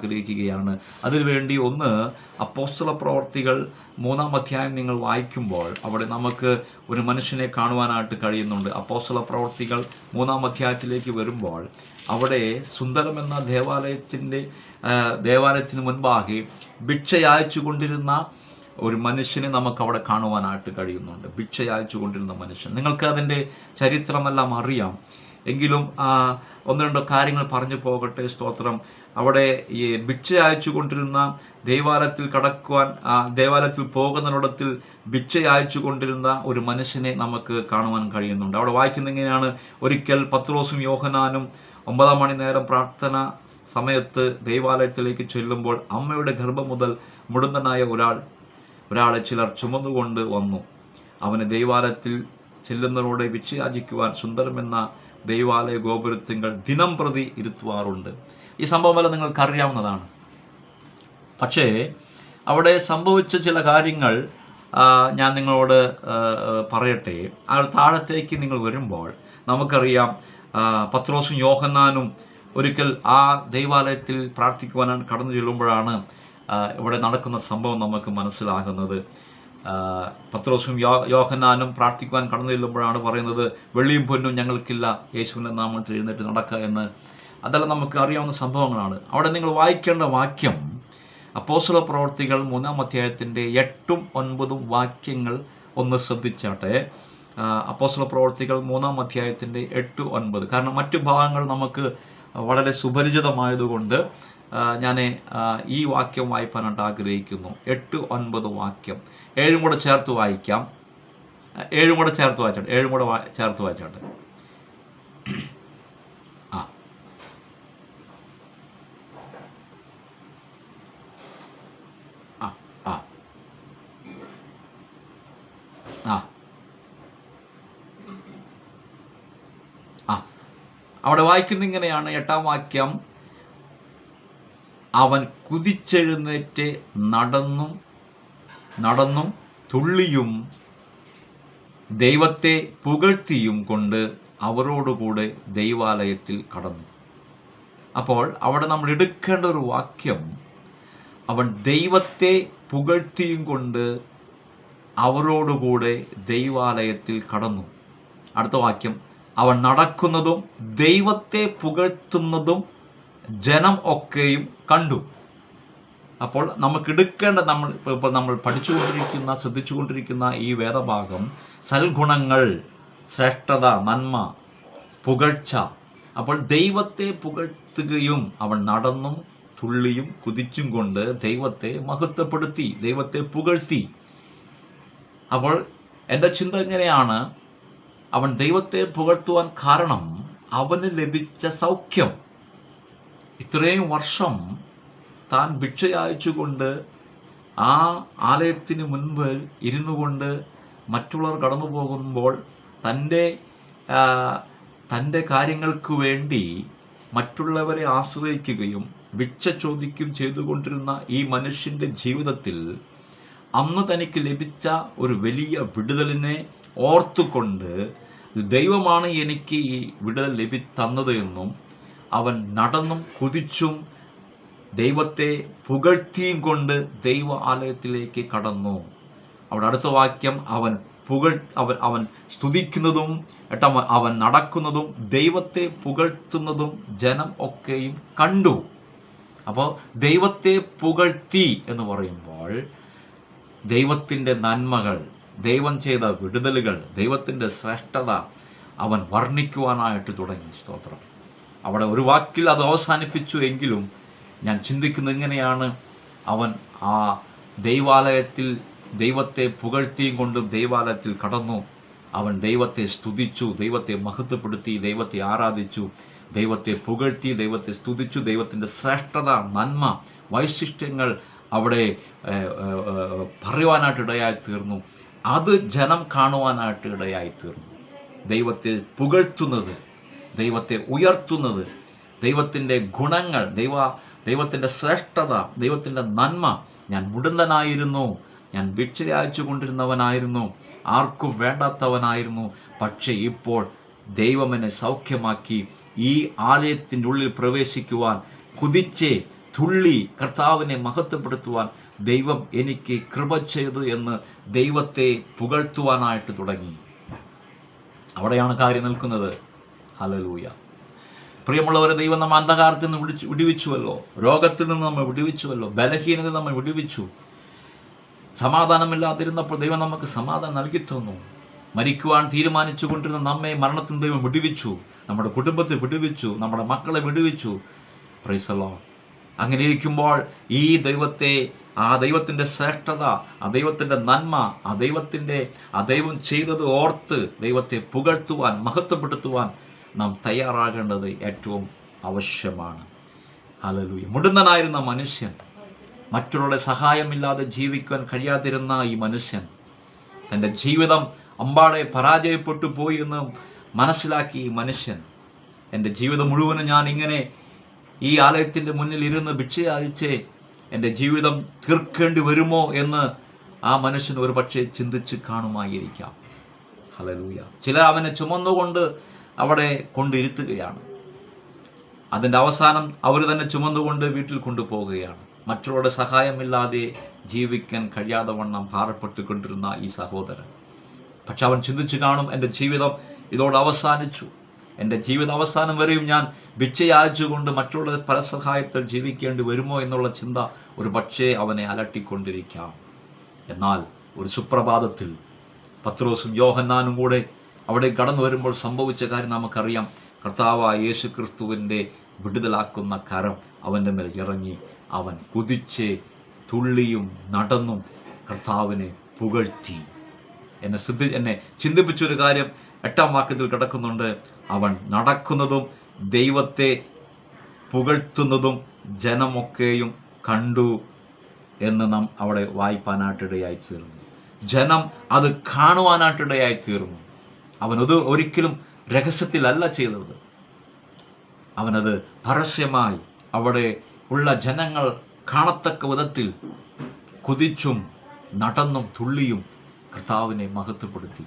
ആഗ്രഹിക്കുകയാണ്. അതിനുവേണ്ടി ഒന്ന് അപ്പോസ്തല പ്രവർത്തികൾ 3-ാം അധ്യായം നിങ്ങൾ വായിക്കുമ്പോൾ അവിടെ നമുക്ക് ഒരു മനുഷ്യനെ കാണുവാനായിട്ട് കഴിയുന്നുണ്ട്. അപ്പോസ്തല പ്രവർത്തികൾ 3-ാം അധ്യായത്തിലേക്ക് വരുമ്പോൾ അവിടെ സുന്ദരം എന്ന ദേവാലയത്തിന് മുൻപാകെ ഭിക്ഷ യാചിച്ചു കൊണ്ടിരുന്ന ഒരു മനുഷ്യനെ നമുക്കവിടെ കാണുവാനായിട്ട് കഴിയുന്നുണ്ട്. ഭിക്ഷ യാചിച്ചു കൊണ്ടിരുന്ന മനുഷ്യൻ. നിങ്ങൾക്ക് അതിൻ്റെ ചരിത്രമെല്ലാം അറിയാം. എങ്കിലും ഒന്ന് രണ്ടോ കാര്യങ്ങൾ പറഞ്ഞു പോകട്ടെ. സ്തോത്രം. അവിടെ ഈ ഭിക്ഷ അയച്ചു കൊണ്ടിരുന്ന ദേവാലയത്തിൽ പോകുന്നിടത്തിൽ ഭിക്ഷ അയച്ചു കൊണ്ടിരുന്ന ഒരു മനുഷ്യനെ നമുക്ക് കാണുവാൻ കഴിയുന്നുണ്ട്. അവിടെ വായിക്കുന്ന ഇങ്ങനെയാണ്: ഒരിക്കൽ പത്രോസും യോഹന്നാനും 9-ാം മണി നേരം പ്രാർത്ഥന സമയത്ത് ദൈവാലയത്തിലേക്ക് ചെല്ലുമ്പോൾ അമ്മയുടെ ഗർഭം മുതൽ മുടന്തനായ ഒരാളെ ചിലർ ചുമന്നുകൊണ്ട് വന്നു. അവന് ദൈവാലയത്തിൽ ചെല്ലുന്നവരോടെ ഭിക്ഷ യാചിക്കുവാൻ സുന്ദരമെന്ന ദൈവാലയ ഗോപുരത്തിങ്കൽ ദിനം പ്രതി ഇരുത്തുവാറുണ്ട്. ഈ സംഭവമെല്ലാം നിങ്ങൾക്കറിയാവുന്നതാണ്. പക്ഷേ അവിടെ സംഭവിച്ച ചില കാര്യങ്ങൾ ഞാൻ നിങ്ങളോട് പറയട്ടെ. ആ താഴത്തേക്ക് നിങ്ങൾ വരുമ്പോൾ നമുക്കറിയാം, പത്രോസും യോഹന്നാനും ഒരിക്കൽ ആ ദൈവാലയത്തിൽ പ്രാർത്ഥിക്കുവാനാണ് കടന്നു ചെല്ലുമ്പോഴാണ് ഇവിടെ നടക്കുന്ന സംഭവം നമുക്ക് മനസ്സിലാകുന്നത്. പത്രോസും യോഹന്നാനും പ്രാർത്ഥിക്കുവാൻ കടന്നു ചെല്ലുമ്പോഴാണ് പറയുന്നത്, വെള്ളിയും പൊന്നും ഞങ്ങൾക്കില്ല, യേശുവിൻ്റെ നാമത്തിൽ എഴുന്നേറ്റ് നടക്കുക എന്ന്. അതെല്ലാം നമുക്ക് അറിയാവുന്ന സംഭവങ്ങളാണ്. അവിടെ നിങ്ങൾ വായിക്കേണ്ട വാക്യം അപ്പോസ്തല പ്രവർത്തികൾ 3-ാം അധ്യായത്തിൻ്റെ 8ഉം 9ഉം വാക്യങ്ങൾ ഒന്ന് ശ്രദ്ധിച്ചാട്ടെ. അപ്പോസ്തല പ്രവർത്തികൾ 3-ാം അധ്യായത്തിൻ്റെ 8, 9. കാരണം മറ്റു ഭാഗങ്ങൾ നമുക്ക് വളരെ സുപരിചിതമായതുകൊണ്ട് ഞാൻ ഈ വാക്യം വായിക്കാനായിട്ട് ആഗ്രഹിക്കുന്നു. 8, 9 വാക്യം. 7 കൂടെ ചേർത്ത് വായിക്കാം. 7 കൂടെ ചേർത്ത് വായിച്ചാട്ടെ. അവിടെ വായിക്കുന്ന ഇങ്ങനെയാണ്. 8-ാം വാക്യം: അവൻ കുതിച്ചെഴുന്നേറ്റ് നടന്നും തുള്ളിയും ദൈവത്തെ പുകഴ്ത്തിയും കൊണ്ട് അവരോടുകൂടെ ദൈവാലയത്തിൽ കടന്നു. അപ്പോൾ അവിടെ നമ്മൾ എടുക്കേണ്ട ഒരു വാക്യം, അവൻ ദൈവത്തെ പുകഴ്ത്തിയും കൊണ്ട് അവരോടുകൂടെ ദൈവാലയത്തിൽ കടന്നു. അടുത്ത വാക്യം: അവൻ നടക്കുന്നതും ദൈവത്തെ പുകഴ്ത്തുന്നതും ജനം ഒക്കെയും കണ്ടു. അപ്പോൾ നമുക്കെടുക്കേണ്ട നമ്മൾ ശ്രദ്ധിച്ചുകൊണ്ടിരിക്കുന്ന ഈ വേദഭാഗം സൽഗുണങ്ങൾ, ശ്രേഷ്ഠത, നന്മ, പുകഴ്ച. അപ്പോൾ ദൈവത്തെ പുകഴ്ത്തുകയും അവൻ നടന്നും തുള്ളിയും കുതിച്ചും കൊണ്ട് ദൈവത്തെ മഹത്വപ്പെടുത്തി, ദൈവത്തെ പുകഴ്ത്തി. അപ്പോൾ എൻ്റെ ചിന്ത എങ്ങനെയാണ്? അവൻ ദൈവത്തെ പുകഴ്ത്തുവാൻ കാരണം അവന് ലഭിച്ച സൗഖ്യം. ഇത്രയും വർഷം താൻ ഭിക്ഷ യാചിച്ചുകൊണ്ട് ആ ആലയത്തിന് മുൻപിൽ ഇരുന്നു കൊണ്ട് മറ്റുള്ളവർ കടന്നു പോകുമ്പോൾ തൻ്റെ കാര്യങ്ങൾക്ക് വേണ്ടി മറ്റുള്ളവരെ ആശ്രയിക്കുകയും ഭിക്ഷ ചോദിക്കുകയും ചെയ്തുകൊണ്ടിരുന്ന ഈ മനുഷ്യൻ്റെ ജീവിതത്തിൽ അന്ന് തനിക്ക് ലഭിച്ച ഒരു വലിയ വിടുതലിനെ ഓർത്തുകൊണ്ട് ദൈവമാണ് എനിക്ക് ഈ വിടുതൽ തന്നത് എന്നും അവൻ നടന്നും കുതിച്ചും ദൈവത്തെ പുകഴ്ത്തിയും കൊണ്ട് ദൈവ ആലയത്തിലേക്ക് കടന്നു. അവിടെ അടുത്ത വാക്യം: അവൻ സ്തുതിക്കുന്നതും അവൻ നടക്കുന്നതും ദൈവത്തെ പുകഴ്ത്തുന്നതും ജനം ഒക്കെയും കണ്ടു. അപ്പോൾ ദൈവത്തെ പുകഴ്ത്തി എന്ന് പറയുമ്പോൾ ദൈവത്തിൻ്റെ നന്മകൾ, ദൈവം ചെയ്ത വിടുതലുകൾ, ദൈവത്തിൻ്റെ ശ്രേഷ്ഠത അവൻ വർണ്ണിക്കുവാനായിട്ട് തുടങ്ങി. സ്തോത്രം. അവിടെ ഒരു വാക്കിൽ അത് അവസാനിപ്പിച്ചു എങ്കിലും ഞാൻ ചിന്തിക്കുന്നത് ഇങ്ങനെയാണ്: അവൻ ആ ദൈവാലയത്തിൽ ദൈവത്തെ പുകഴ്ത്തിയും കൊണ്ട് ദൈവാലയത്തിൽ കടന്നു. അവൻ ദൈവത്തെ സ്തുതിച്ചു, ദൈവത്തെ മഹത്വപ്പെടുത്തി, ദൈവത്തെ ആരാധിച്ചു, ദൈവത്തെ പുകഴ്ത്തി, ദൈവത്തെ സ്തുതിച്ചു. ദൈവത്തിൻ്റെ ശ്രേഷ്ഠത, നന്മ, വൈശിഷ്ട്യങ്ങൾ അവിടെ പറയുവാനായിട്ട് ഇടയായി തീർന്നു. അത് ജനം കാണുവാനായിട്ട് ഇടയായി തീർന്നു. ദൈവത്തെ പുകഴ്ത്തുന്നത്, ദൈവത്തെ ഉയർത്തുന്നത്, ദൈവത്തിൻ്റെ ഗുണങ്ങൾ, ദൈവത്തിൻ്റെ ശ്രേഷ്ഠത, ദൈവത്തിൻ്റെ നന്മ. ഞാൻ മുടന്തനായിരുന്നു, ഞാൻ ഭിക്ഷ യാചിച്ചു കൊണ്ടിരുന്നവനായിരുന്നു, ആർക്കും വേണ്ടാത്തവനായിരുന്നു. പക്ഷേ ഇപ്പോൾ ദൈവം എന്നെ സൗഖ്യമാക്കി ഈ ആലയത്തിൻ്റെ ഉള്ളിൽ പ്രവേശിക്കുവാൻ കുതിച്ച് തുള്ളി കർത്താവിനെ മഹത്വപ്പെടുത്തുവാൻ ദൈവം എനിക്ക് കൃപ ചെയ്തു എന്ന് ദൈവത്തെ പുകഴ്ത്തുവാനായിട്ട് തുടങ്ങി. അവിടെയാണ് കാര്യം നിൽക്കുന്നത്. ഹല്ലേലൂയ. പ്രിയമുള്ളവരെ, ദൈവം നമ്മെ അന്ധകാരത്തിൽ നിന്ന് വിടുവിച്ചുവല്ലോ, രോഗത്തിൽ നിന്ന് നമ്മെ വിടുവിച്ചുവല്ലോ, ബലഹീനതയിൽ നമ്മെ വിടുവിച്ചു. സമാധാനമില്ലാതിരുന്നപ്പോൾ ദൈവം നമുക്ക് സമാധാനം നൽകി തന്നു. മരിക്കുവാൻ തീരുമാനിച്ചു കൊണ്ടിരുന്ന നമ്മെ മരണത്തിൽ ദൈവം വിടുവിച്ചു, നമ്മുടെ കുടുംബത്തെ വിടുവിച്ചു, നമ്മുടെ മക്കളെ വിടുവിച്ചു. Praise the Lord. അങ്ങനെ ഇരിക്കുമ്പോൾ ഈ ദൈവത്തിൻ്റെ ശ്രേഷ്ഠത, ആ ദൈവത്തിൻ്റെ നന്മ, ആ ദൈവം ചെയ്തത് ഓർത്ത് ദൈവത്തെ പുകഴ്ത്തുവാൻ, മഹത്വപ്പെടുത്തുവാൻ നാം തയ്യാറാകേണ്ടത് ഏറ്റവും ആവശ്യമാണ്. ഹല്ലേലൂയ. മുടന്തനായിരുന്ന മനുഷ്യൻ, മറ്റുള്ളവരുടെ സഹായമില്ലാതെ ജീവിക്കാൻ കഴിയാതിരുന്ന ഈ മനുഷ്യൻ തൻ്റെ ജീവിതം അമ്പാടെ പരാജയപ്പെട്ടു പോയി എന്ന് മനസ്സിലാക്കി ഈ മനുഷ്യൻ, എൻ്റെ ജീവിതം മുഴുവനും ഞാൻ ഇങ്ങനെ ഈ ആലയത്തിൻ്റെ മുന്നിൽ ഇരുന്ന് ഭിക്ഷയാചിച്ച് എൻ്റെ ജീവിതം തീർക്കേണ്ടി വരുമോ എന്ന് ആ മനുഷ്യൻ ഒരു പക്ഷേ ചിന്തിച്ച് കാണുമായിരിക്കാം. ഹല്ലേലൂയ. ചിലർ അവനെ ചുമന്നുകൊണ്ട് അവിടെ കൊണ്ടിരുത്തുകയാണ്. അതിൻ്റെ അവസാനം അവർ തന്നെ ചുമന്നുകൊണ്ട് വീട്ടിൽ കൊണ്ടുപോവുകയാണ്. മറ്റുള്ളവരുടെ സഹായമില്ലാതെ ജീവിക്കാൻ കഴിയാതെ വണ്ണം ഭാരപ്പെട്ടുകൊണ്ടിരുന്ന ഈ സഹോദരൻ. പക്ഷെ അവൻ ചിന്തിച്ചു കാണും, എൻ്റെ ജീവിതം ഇതോടെ അവസാനിച്ചു, എൻ്റെ ജീവിത അവസാനം വരെയും ഞാൻ ഭിക്ഷയാചിച്ചുകൊണ്ട് മറ്റുള്ള പരസഹായത്തിൽ ജീവിക്കേണ്ടി വരുമോ എന്നുള്ള ചിന്ത ഒരു പക്ഷേ അവനെ അലട്ടിക്കൊണ്ടിരിക്കാം. എന്നാൽ ഒരു സുപ്രഭാതത്തിൽ പത്രോസും യോഹന്നാനും കൂടെ അവിടെ കടന്നു വരുമ്പോൾ സംഭവിച്ച കാര്യം നമുക്കറിയാം. കർത്താവായ യേശു ക്രിസ്തുവിൻ്റെ വിടുതലാക്കുന്ന കരം അവൻ്റെ മേൽ ഇറങ്ങി. അവൻ കുതിച്ച് തുള്ളിയും നടന്നും കർത്താവിനെ പുകഴ്ത്തി. എന്നെ ചിന്തിപ്പിച്ചൊരു കാര്യം 8-ാം വാക്യത്തിൽ കിടക്കുന്നുണ്ട്. അവൻ നടക്കുന്നതും ദൈവത്തെ പുകഴ്ത്തുന്നതും ജനമൊക്കെയും കണ്ടു എന്ന് നാം അവിടെ വായിപ്പാനായിട്ടിടയായി തീർന്നു. ജനം അത് കാണുവാനായിട്ടിടയായി തീർന്നു. അവനത് ഒരിക്കലും രഹസ്യത്തിലല്ല ചെയ്തത്. അവനത് പരസ്യമായി അവിടെ ഉള്ള ജനങ്ങൾ കാണത്തക്ക വിധത്തിൽ കുതിച്ചും നടന്നും തുള്ളിയും കർത്താവിനെ മഹത്വപ്പെടുത്തി.